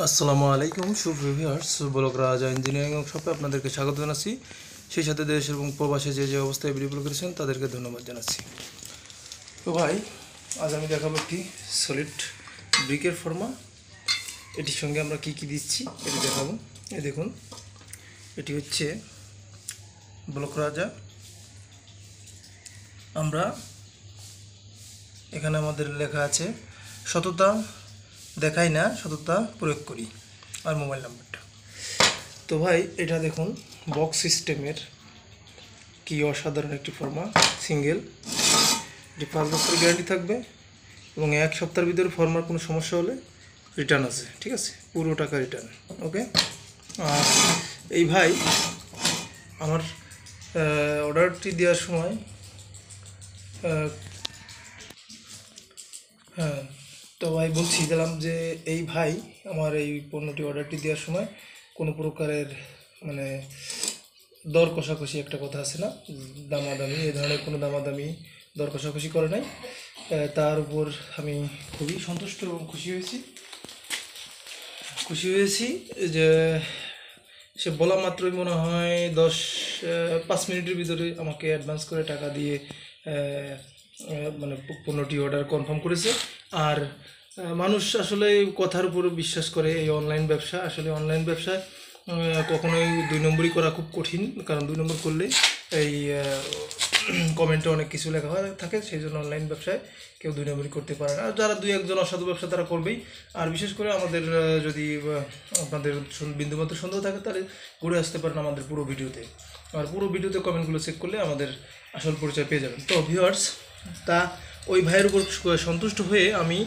আসসালামু আলাইকুম viewers, blog রাজা ইঞ্জিনিয়ারিং ওয়ার্কশপে আপনাদেরকে স্বাগত জানাচ্ছি। সেই সাথে দেশ এবং প্রবাসে যে অবস্থায় ভিডিওগুলো করেছেন তাদেরকে ধন্যবাদ জানাচ্ছি। তো ভাই, আজ আমি দেখাবো একটি সলিড ব্রিকের ফর্মা। এটির সঙ্গে আমরা কি কি দিচ্ছি এটি দেখাবো। এই দেখুন, এটি হচ্ছে ব্লক রাজা। আমরা এখানে আমাদের লেখা আছে সততা দেখাই না, সততা প্রয়োগ করি, আর মোবাইল নাম্বারটা। তো ভাই, এটা দেখুন বক্স সিস্টেমের কি অসাধারণ একটি ফর্মা। সিঙ্গেল, এটি 5 বছরের গ্যারান্টি থাকবে এবং 1 সপ্তাহের ভিতরে ফর্মার কোনো সমস্যা হলে রিটার্ন আছে, ঠিক আছে, পুরো টাকা রিটার্ন। ওকে। আর এই ভাই আমার অর্ডারটি দেওয়ার সময় হ্যাঁ, তো ভাই বলছি দিলাম যে এই ভাই আমার এই পণ্যটি অর্ডারটি দেওয়ার সময় কোনো প্রকারের মানে দর কষাকষি একটা কথা আছে না, দামাদামি, এই ধরনের কোনো দামাদামি দর কষাকষি করে নাই। তার উপর আমি খুবই সন্তুষ্ট এবং খুশি হয়েছি যে সে বলা মাত্রই মনে হয় 5 মিনিটের ভিতরে আমাকে অ্যাডভান্স করে টাকা দিয়ে মানে পণ্যটি অর্ডার কনফার্ম করেছে। আর মানুষ আসলে কথার উপর বিশ্বাস করে। এই অনলাইন ব্যবসা, আসলে অনলাইন ব্যবসায় কখনোই 2 নম্বরই করা খুব কঠিন, কারণ 2 নম্বর করলে এই কমেন্টে অনেক কিছু লেখা হয়ে থাকে। সেই জন্য অনলাইন ব্যবসায় কেউ 2 নম্বরই করতে পারে না। যারা 2-1 অসাধু ব্যবসা তারা করবেই। আর বিশেষ করে আমাদের যদি আপনাদের বিন্দুমাত্র সন্দেহ থাকে তাহলে ঘুরে আসতে পারেন আমাদের পুরো ভিডিওতে। আর পুরো ভিডিওতে কমেন্টগুলো চেক করলে আমাদের আসল পরিচয় পেয়ে যাবেন। তো ভিউয়ার্স, তা ওই ভাইয়ের উপর সন্তুষ্ট হয়ে আমি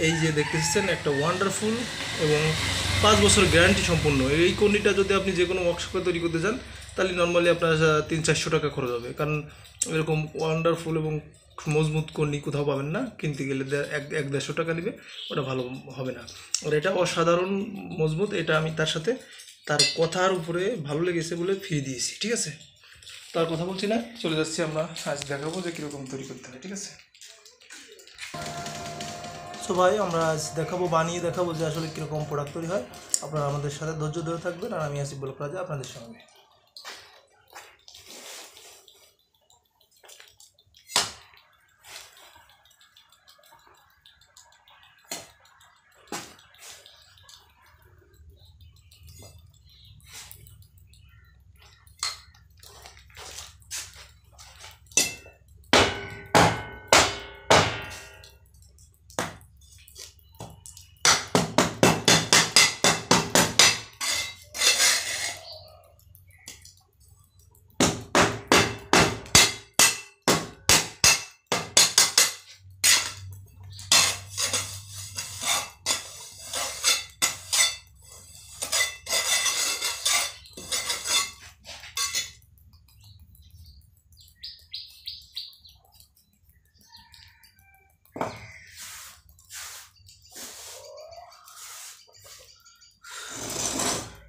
এই যে দেখতেছেন একটা ওয়ান্ডারফুল এবং 5 বছর গ্যারান্টি সম্পূর্ণ এই কর্নিটা যদি আপনি যে কোনো ওয়ার্কশপে তৈরি করতে চান তাহলে নর্মালি আপনার 300-400 টাকা খরচ হবে, কারণ এরকম ওয়ান্ডারফুল এবং মজবুত কর্নি কোথাও পাবেন না। কিনতে গেলে 100-150 টাকা নেবে, ওটা ভালো হবে না। আর এটা অসাধারণ মজবুত। এটা আমি তার সাথে তার কথার উপরে ভালো লেগেছে বলে ফ্রি দিয়েছি, ঠিক আছে। তার কথা বলছি না, চলে যাচ্ছি আমরা আজ দেখাবো যে কীরকম তৈরি করতে হয়, ঠিক আছে। সো ভাই, আমরা আজ বানিয়ে দেখাবো যে আসলে কীরকম প্রোডাক্ট তৈরি হয়। আপনারা আমাদের সাথে ধৈর্য ধরে থাকবেন, আর আমি আসি ব্লক রাজা আপনাদের সঙ্গে।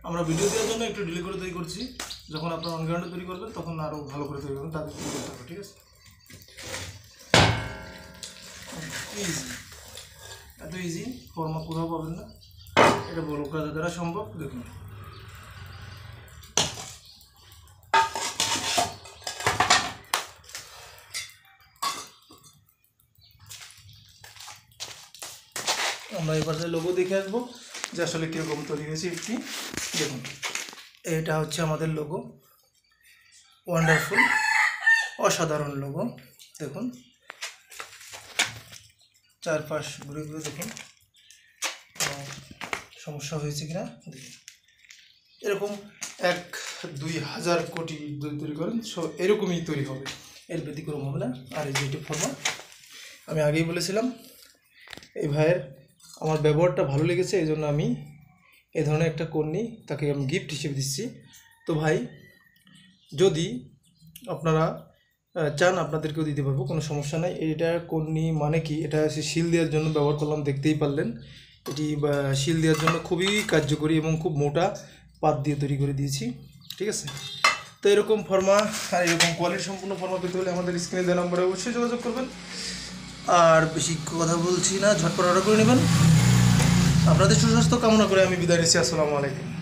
আমরা ভিডিও দেওয়ার জন্য একটু ডিলে করে তৈরি করছি। যখন আপনারা অন গ্রাউন্ডে তৈরি করবেন তখন আরও ভালো করে তৈরি করবেন, তাদের তৈরি করতে হবে, ঠিক আছে। ইজি, এত ইজি ফর্মা কোথাও পাবেন না। এটা ব্লক রাজা দ্বারা সম্ভব। দেখুন, আমরা এবার লোগো দেখে আসবো যে আসলে কীরকম তৈরি হয়েছে। একটি দেখুন, এটা হচ্ছে আমাদের লোগো। ওয়ান্ডারফুল, অসাধারণ লোগো। দেখুন, চারপাশ ঘুরে ঘুরে দেখুন সমস্যা হয়েছে কিনা। দেখুন, এরকম 1-2 হাজার কোটি তৈরি করেন, সো এরকমই তৈরি হবে, এর ব্যতিক্রম হবে না। আর এই যে ফর্মা, আমি আগেই বলেছিলাম এই ভাইয়ের আমার ব্যবহারটা ভালো লেগেছে, এই জন্য আমি এই ধরনের একটা কর্নি তাকে আমি গিফট হিসেবে দিচ্ছি। তো ভাই, যদি আপনারা চান আপনাদেরকেও দিতে পারবো, কোনো সমস্যা নাই। এটা কর্নি মানে কি, এটা শিল দেওয়ার জন্য ব্যবহার করলাম, দেখতেই পারলেন। এটি শিল দেওয়ার জন্য খুবই কার্যকরী এবং খুব মোটা পাত দিয়ে তৈরি করে দিয়েছি, ঠিক আছে। তো এরকম ফর্মা আর এরকম কোয়ালিটি সম্পূর্ণ ফর্মা পেতে হলে আমাদের স্ক্রিনে দেওয়া নম্বরে অবশ্যই যোগাযোগ করবেন। আর বেশি কথা বলছি না, ঝটপট অর্ডার করে নেবেন। আপনাদের সুস্বাস্থ্য কামনা করে আমি বিদায় নিচ্ছি। আসসালামু আলাইকুম।